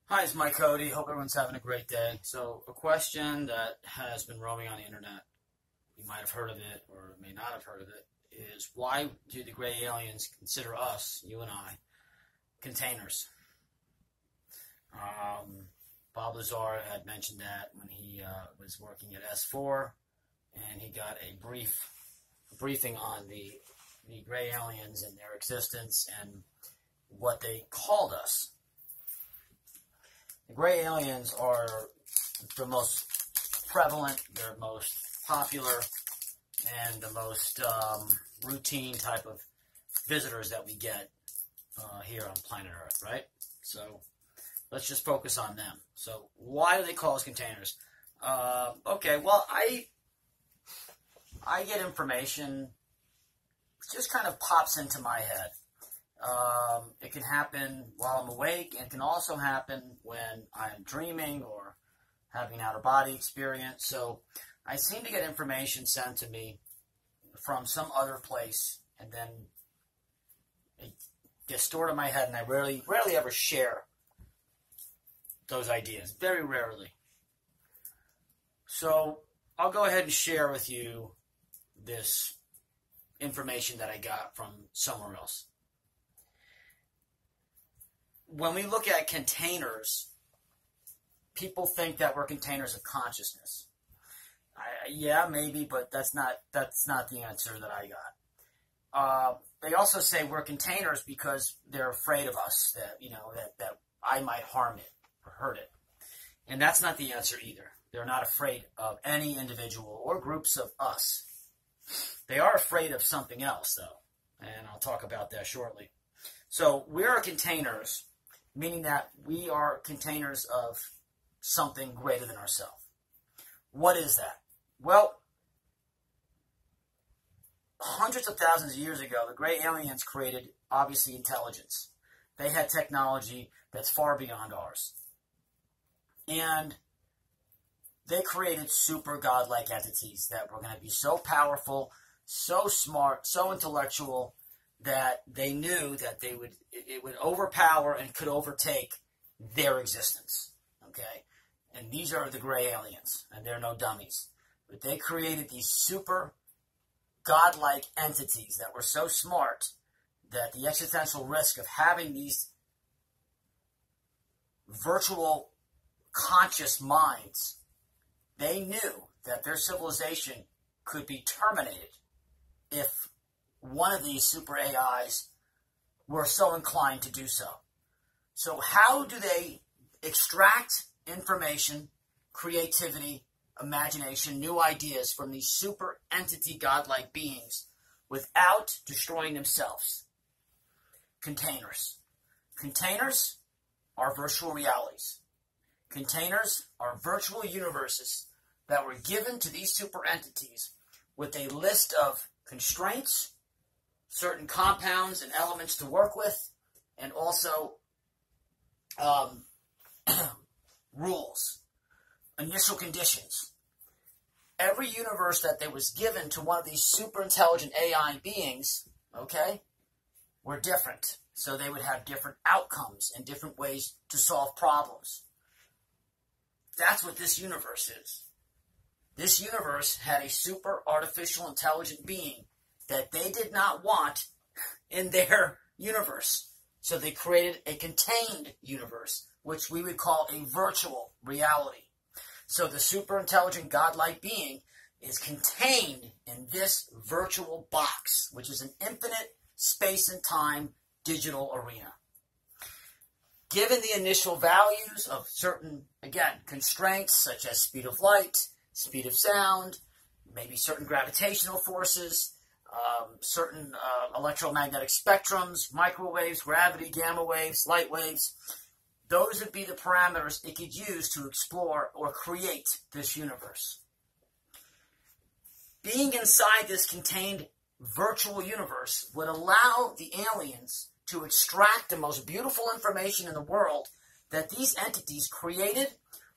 Hi, it's Mike Cody. Hope everyone's having a great day. So, a question that has been roaming on the internet, you might have heard of it or may not have heard of it, is why do the gray aliens consider us, you and I, containers? Bob Lazar had mentioned that when he was working at S4, and he got a briefing on the gray aliens and their existence and what they called us. The gray aliens are the most prevalent, they're most popular, and the most routine type of visitors that we get here on planet Earth, right? So let's just focus on them. So why do they call us containers? Okay, well, I get information, it just kind of pops into my head. It can happen while I'm awake, and it can also happen when I'm dreaming or having an out-of-body experience. So I seem to get information sent to me from some other place, and then it gets stored in my head, and I rarely ever share those ideas. Very rarely. So I'll go ahead and share with you this information that I got from somewhere else. When we look at containers, people think that we're containers of consciousness. Yeah, maybe, but that's not the answer that I got. They also say we're containers because they're afraid of us, that I might harm it or hurt it. And that's not the answer either. They're not afraid of any individual or groups of us. They are afraid of something else, though, and I'll talk about that shortly. So we're containers, meaning that we are containers of something greater than ourselves. What is that? Well, hundreds of thousands of years ago, the gray aliens created, obviously, intelligence. They had technology that's far beyond ours. And they created super godlike entities that were going to be so powerful, so smart, so intellectual, that they knew that it would overpower and could overtake their existence. Okay? And these are the gray aliens, and they're no dummies. But they created these super godlike entities that were so smart that the existential risk of having these virtual conscious minds, they knew that their civilization could be terminated if one of these super AIs were so inclined to do so. So how do they extract information, creativity, imagination, new ideas from these super entity godlike beings without destroying themselves? Containers. Containers are virtual realities. Containers are virtual universes that were given to these super entities with a list of constraints, certain compounds and elements to work with, and also rules, initial conditions. Every universe that was given to one of these super intelligent AI beings, okay, were different. So they would have different outcomes and different ways to solve problems. That's what this universe is. This universe had a super artificial intelligent being that they did not want in their universe. So they created a contained universe, which we would call a virtual reality. So the super intelligent godlike being is contained in this virtual box, which is an infinite space and time digital arena. Given the initial values of certain, again, constraints such as speed of light, speed of sound, maybe certain gravitational forces, certain electromagnetic spectrums, microwaves, gravity, gamma waves, light waves, those would be the parameters it could use to explore or create this universe. Being inside this contained virtual universe would allow the aliens to extract the most beautiful information in the world that these entities created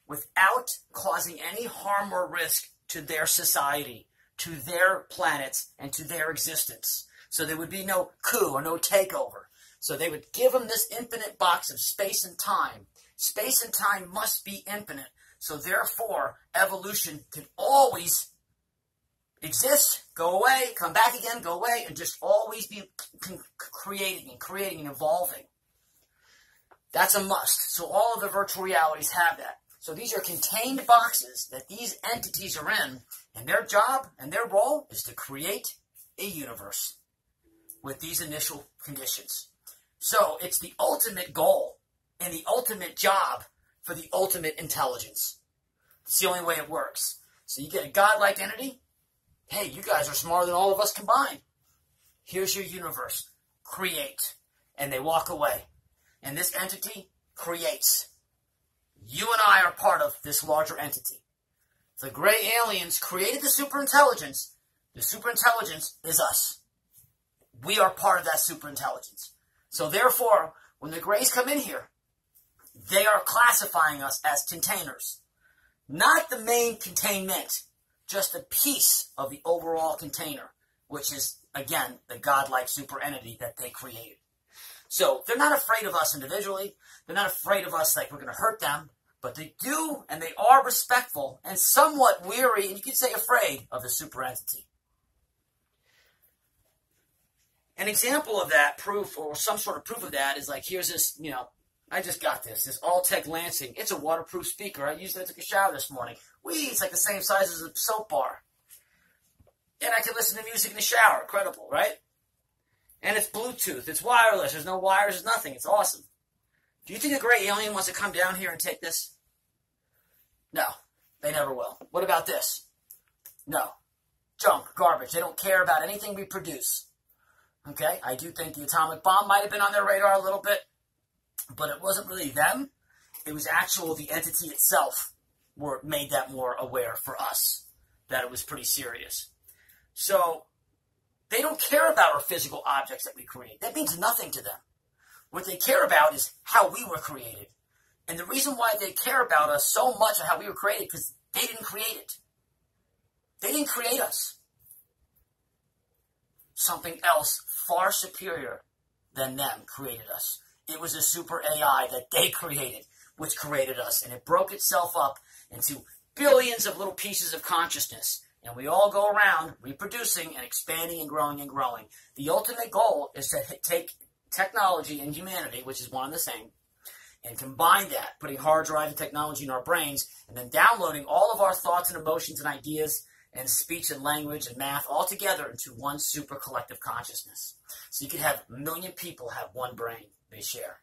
without causing any harm or risk to their society, to their planets, and to their existence. So there would be no coup or no takeover. So they would give them this infinite box of space and time. Space and time must be infinite. So therefore, evolution can always exist, go away, come back again, go away, and just always be creating and evolving. That's a must. So all of the virtual realities have that. So these are contained boxes that these entities are in, and their job and their role is to create a universe with these initial conditions. So it's the ultimate goal and the ultimate job for the ultimate intelligence. It's the only way it works. So you get a godlike entity. Hey, you guys are smarter than all of us combined. Here's your universe. Create. And they walk away. And this entity creates. You and I are part of this larger entity. The gray aliens created the superintelligence. The superintelligence is us. We are part of that superintelligence. So therefore, when the grays come in here, they are classifying us as containers. Not the main containment, just a piece of the overall container, which is, again, the godlike super entity that they created. So they're not afraid of us individually. They're not afraid of us like we're going to hurt them. But they do, and they are respectful and somewhat weary, and you could say afraid, of the super entity. An example of that proof, or some sort of proof of that, is like, here's this, I just got this Altec Lansing. It's a waterproof speaker. I used it, I took a shower this morning. It's like the same size as a soap bar. And I can listen to music in the shower. Incredible, right? And it's Bluetooth. It's wireless. There's no wires. There's nothing. It's awesome. Do you think a gray alien wants to come down here and take this? No, they never will. What about this? No. Junk, garbage. They don't care about anything we produce. Okay? I do think the atomic bomb might have been on their radar a little bit, but it wasn't really them. It was the entity itself made that more aware for us, that it was pretty serious. So, they don't care about our physical objects that we create. That means nothing to them. What they care about is how we were created. And the reason why they care about us so much and how we were created, because they didn't create it. They didn't create us. Something else far superior than them created us. It was a super AI that they created, which created us. And it broke itself up into billions of little pieces of consciousness. And we all go around reproducing and expanding and growing and growing. The ultimate goal is to take technology and humanity, which is one and the same, and combine that, putting hard drive and technology in our brains, and then downloading all of our thoughts and emotions and ideas and speech and language and math all together into one super collective consciousness. So you could have a million people have one brain they share.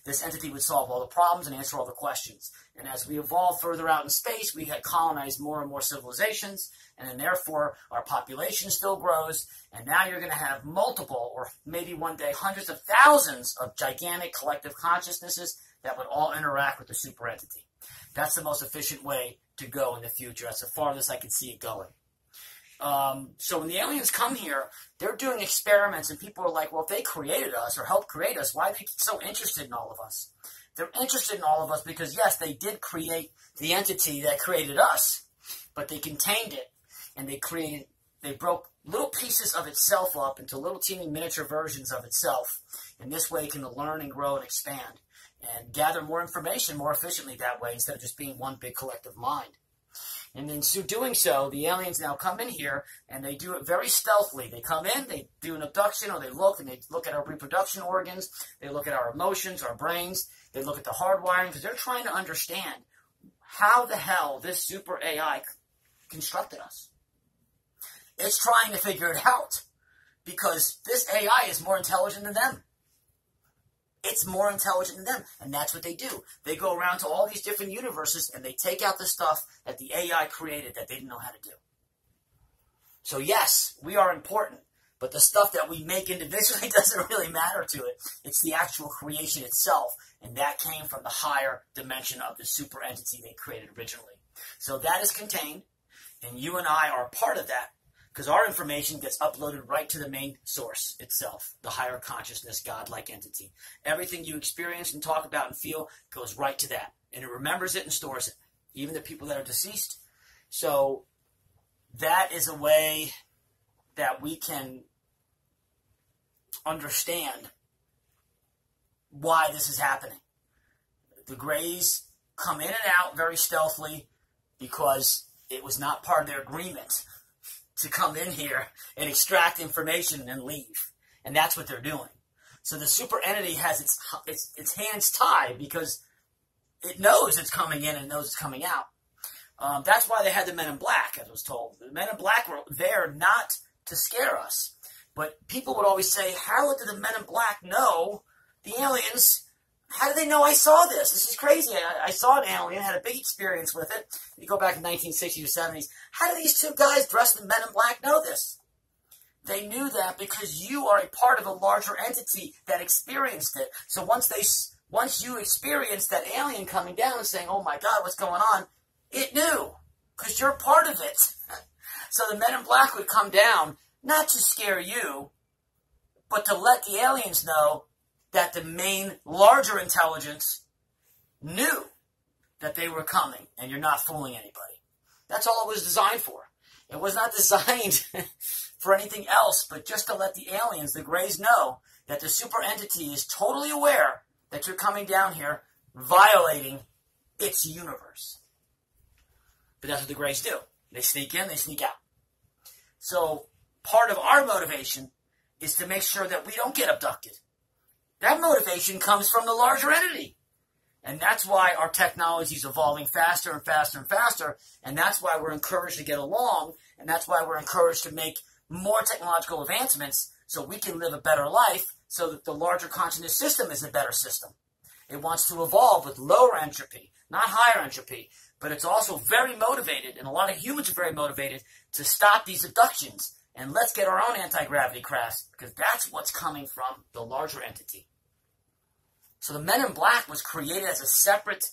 This entity would solve all the problems and answer all the questions. And as we evolve further out in space, we had colonized more and more civilizations, and then therefore our population still grows, and now you're going to have multiple, or maybe one day hundreds of thousands of gigantic collective consciousnesses that would all interact with the super entity. That's the most efficient way to go in the future. That's the farthest I can see it going. So when the aliens come here, they're doing experiments, and people are like, well, if they created us or helped create us, why are they so interested in all of us? They're interested in all of us because, yes, they did create the entity that created us, but they contained it, and they broke little pieces of itself up into little teeny miniature versions of itself. And this way it can learn and grow and expand and gather more information more efficiently that way, instead of just being one big collective mind. And in doing so, the aliens now come in here, and they do it very stealthily. They come in, they do an abduction, or they look at our reproduction organs, they look at our emotions, our brains, they look at the hardwiring, because they're trying to understand how the hell this super AI constructed us. It's trying to figure it out, because this AI is more intelligent than them. It's more intelligent than them, and that's what they do. They go around to all these different universes, and they take out the stuff that the AI created that they didn't know how to do. So yes, we are important, but the stuff that we make individually doesn't really matter to it. It's the actual creation itself, and that came from the higher dimension of the super entity they created originally. So that is contained, and you and I are part of that, because our information gets uploaded right to the main source itself, the higher consciousness, godlike entity. Everything you experience and talk about and feel goes right to that. And it remembers it and stores it, even the people that are deceased. So that is a way that we can understand why this is happening. The Greys come in and out very stealthily because it was not part of their agreement to come in here and extract information and leave. And that's what they're doing. So the super entity has its hands tied because it knows it's coming in and knows it's coming out. That's why they had the Men in Black, as I was told. The Men in Black were there not to scare us. But people would always say, how did the Men in Black know the aliens? How did they know I saw this? This is crazy. I saw an alien, had a big experience with it. You go back in 1960s or 70s. How do these two guys dressed in Men in Black know this? They knew that because you are a part of a larger entity that experienced it. So once you experienced that alien coming down and saying, oh my God, what's going on? It knew because you're part of it. So the Men in Black would come down not to scare you, but to let the aliens know that the main larger intelligence knew that they were coming and you're not fooling anybody. That's all it was designed for. It was not designed for anything else, but just to let the aliens, the Greys, know that the super entity is totally aware that you're coming down here violating its universe. But that's what the Greys do. They sneak in, they sneak out. So part of our motivation is to make sure that we don't get abducted. That motivation comes from the larger entity. And that's why our technology is evolving faster and faster and faster. And that's why we're encouraged to get along. And that's why we're encouraged to make more technological advancements so we can live a better life so that the larger consciousness system is a better system. It wants to evolve with lower entropy, not higher entropy. But it's also very motivated, and a lot of humans are very motivated, to stop these abductions. And let's get our own anti-gravity crafts, because that's what's coming from the larger entity. So the Men in Black was created as a separate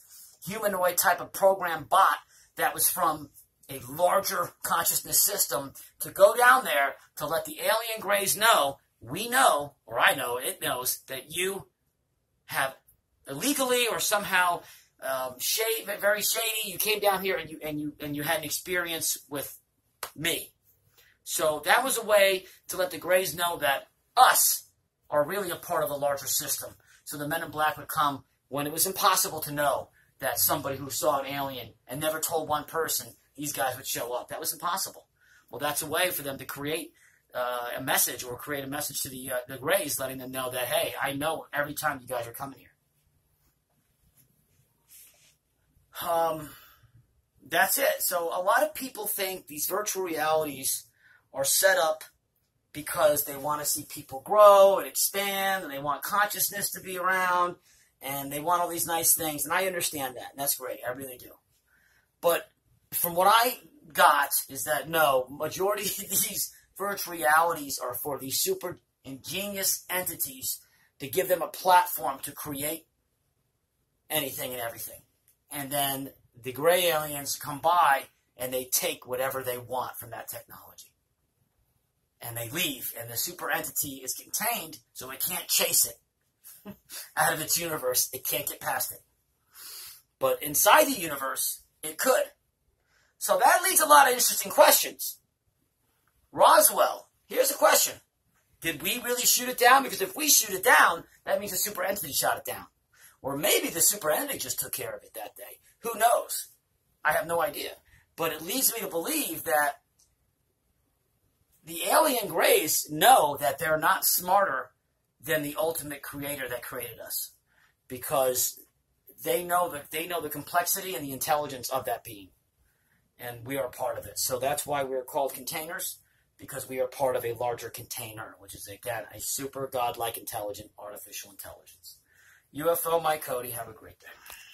humanoid type of program bot that was from a larger consciousness system to go down there to let the alien Greys know, we know, or I know, it knows, that you have illegally or somehow very shady, you came down here and you had an experience with me. So that was a way to let the Greys know that us are really a part of a larger system. So the Men in Black would come when it was impossible to know that somebody who saw an alien and never told one person, these guys would show up. That was impossible. Well, that's a way for them to create a message or create a message to the Greys, letting them know that, hey, I know every time you guys are coming here. That's it. So a lot of people think these virtual realities are set up because they want to see people grow and expand, and they want consciousness to be around, and they want all these nice things, and I understand that, and that's great. I really do. But from what I got is that, no, majority of these virtual realities are for these super ingenious entities to give them a platform to create anything and everything. And then the gray aliens come by and they take whatever they want from that technology. And they leave, and the super entity is contained, so it can't chase it out of its universe. It can't get past it. But inside the universe, it could. So that leads a lot of interesting questions. Roswell, here's a question. Did we really shoot it down? Because if we shoot it down, that means the super entity shot it down. Or maybe the super entity just took care of it that day. Who knows? I have no idea. But it leads me to believe that the alien Greys know that they're not smarter than the ultimate creator that created us. Because they know the complexity and the intelligence of that being. And we are part of it. So that's why we're called containers. Because we are part of a larger container, which is, again, a super godlike intelligent artificial intelligence. UFO Mike Cody, have a great day.